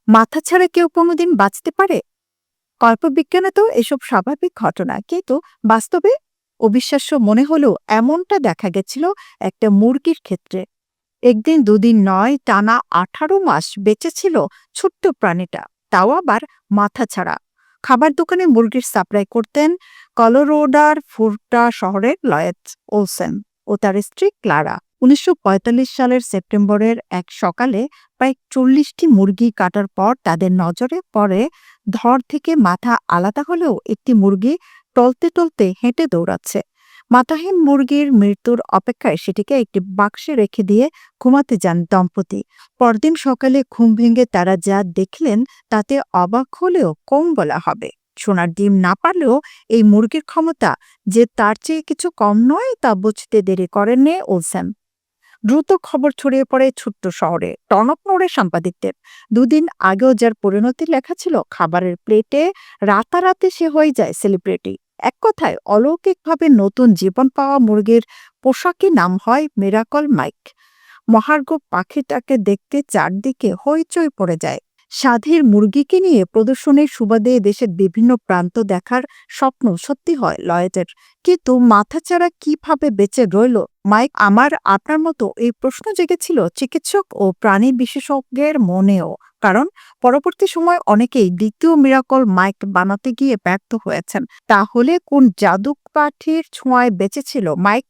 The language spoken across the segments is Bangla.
মাথা ছাড়া কেউ কোনোদিন বাঁচতে পারে? কল্পবিজ্ঞানে তো এসব স্বাভাবিক ঘটনা, কিন্তু বাস্তবে অবিশ্বাস্য মনে হলেও এমনটা দেখা গেছিল একটা মুরগির ক্ষেত্রে। একদিন দুদিন নয়, টানা 18 মাস বেঁচে ছিল ছোট্ট প্রাণীটা, তাও আবার মাথা ছাড়া। খাবার দোকানে মুরগির সাপ্লাই করতেন কলোরাডোর ফুরটা শহরের লয়েড ওলসেন ও তার স্ত্রী ক্লারা। ১৯৪৫ সালের সেপ্টেম্বরের এক সকালে প্রায় ৪০টি মুরগি কাটার পর তাদের নজরে পড়ে ধর থেকে মাথা আলাদা হলেও একটি মুরগি টলতে টলতে হেঁটে দৌড়াচ্ছে। মাথাহীন মুরগির মৃত্যুর অপেক্ষায় সেটিকে একটি বাক্সে রেখে দিয়ে ঘুমাতে যান দম্পতি। পরদিন সকালে ঘুম ভেঙে তারা যা দেখলেন তাতে অবাক হলেও কম বলা হবে। সোনার ডিম না পারলেও এই মুরগির ক্ষমতা যে তার চেয়ে কিছু কম নয় তা বুঝতে দেরি করেননি ওলসেন। দ্রুত খবর ছড়িয়ে পড়ে ছোট্ট শহরে, টনক নড়ে সাংবাদিকদের। দুদিন আগেও যার পরিণতি লেখা ছিল খাবারের প্লেটে, রাতারাতি সে হয়ে যায় সেলিব্রিটি। এক কথায় অলৌকিকভাবে নতুন জীবন পাওয়া মুরগির পোশাকি নাম হয় মিরাকল মাইক। মহার্ঘ পাখিটাকে দেখতে চারদিকে হইচই পড়ে যায়। স্বাধীর মুরগিকে নিয়ে প্রদর্শনীর সুবাদে দেশের বিভিন্ন প্রান্ত দেখার স্বপ্ন সত্যি হয় লয়েডের। কিন্তু মাথাচাড়া কিভাবে বেঁচে রইল মাইক? আমার আপনার মতো এই প্রশ্ন জেগেছিল চিকিৎসক ও প্রাণী বিশেষজ্ঞের মনেও। কারণ পরবর্তী সময় অনেকেই দ্বিতীয় মিরাকল মাইক বানাতে গিয়ে ব্যর্থ হয়েছেন। তাহলে কোন জাদুক পাঠির ছোঁয়ায় বেঁচেছিল মাইক?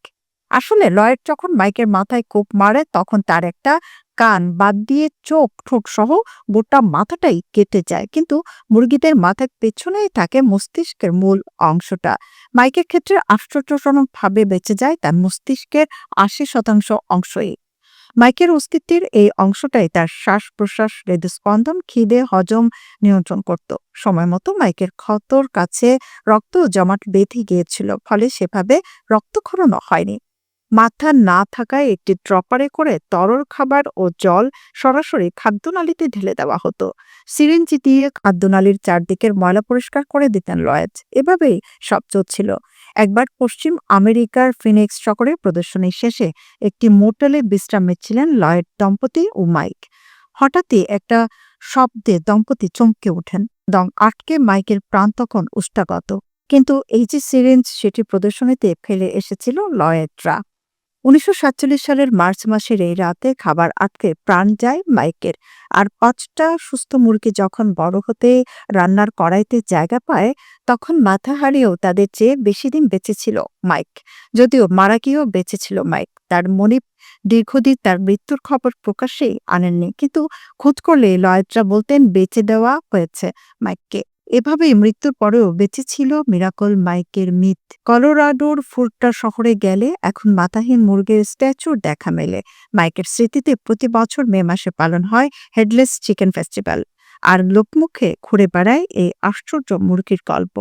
আসলে লয়েড যখন মাইকের মাথায় কোপ মারে তখন তার একটা কান বাদ দিয়ে চোখ ঠোঁট সহ গোটা মাথাটাই কেটে যায়, কিন্তু মুরগিদের মাথার পেছনেই থাকে মস্তিষ্কের মূল অংশটা। মাইকের ক্ষেত্রে আশ্চর্যজনকভাবে বেঁচে যায় তার মস্তিষ্কের ৮০% অংশই। মাইকের অস্তিত্বের এই অংশটাই তার শ্বাস প্রশ্বাস, হৃদস্পন্দন, খিদে, হজম নিয়ন্ত্রণ করত। সময় মতো মাইকের ক্ষতর কাছে রক্ত জমাট বেঁধে গিয়েছিল, ফলে সেভাবে রক্তক্ষরণও হয়নি। মাথা না থাকায় একটি ড্রপারে করে তরল খাবার ও জল সরাসরি খাদ্যনালীতে ঢেলে দেওয়া হতো। সিরিঞ্জ দিয়ে খাদ্যনালীর চারদিকের ময়লা পরিষ্কার করে দিতেন লয়েড। এভাবেই সব চলছিল। একবার পশ্চিম আমেরিকার ফিনিক্স শহরে প্রদর্শনী শেষে একটি মোটেলে বিশ্রাম নিচ্ছিলেন লয়েড দম্পতি ও মাইক। হঠাৎই একটা শব্দে দম্পতি চমকে ওঠেন। দম আটকে মাইকের প্রাণ তখন ওষ্ঠাগত। কিন্তু এই যে সিরিঞ্জ, সেটি প্রদর্শনীতে ফেলে এসেছিল লয়েডরা। ১৯৪৭ সালের মার্চ মাসের এই রাতে খাবার আটকে প্রাণ যায় মাইকের। আর ৫টা সুস্থ মুরগি যখন বড় হতে রান্নার কড়াইতে জায়গা পায়, তখন মাথা হারিয়েও তাদের চেয়ে বেশি দিন বেঁচে ছিল মাইক। যদিও মারা গিয়েও বেঁচে ছিল মাইক। তার মনিব দীর্ঘদিন তার মৃত্যুর খবর প্রকাশ্যেই আনেননি, কিন্তু খোঁজ করলে লয়েডরা বলতেন বেঁচে দেওয়া হয়েছে মাইককে। এভাবেই মৃত্যুর পরেও বেঁচে ছিল মিরাকল মাইকের মিথ। কলোরাডোর ফুরটা শহরে গেলে এখন মাথাহীন মুরগির স্ট্যাচুর দেখা মেলে। মাইকের স্মৃতিতে প্রতি বছর মে মাসে পালন হয় হেডলেস চিকেন ফেস্টিভ্যাল। আর লোকমুখে ঘুরে বেড়ায় এই আশ্চর্য মুরগির গল্প।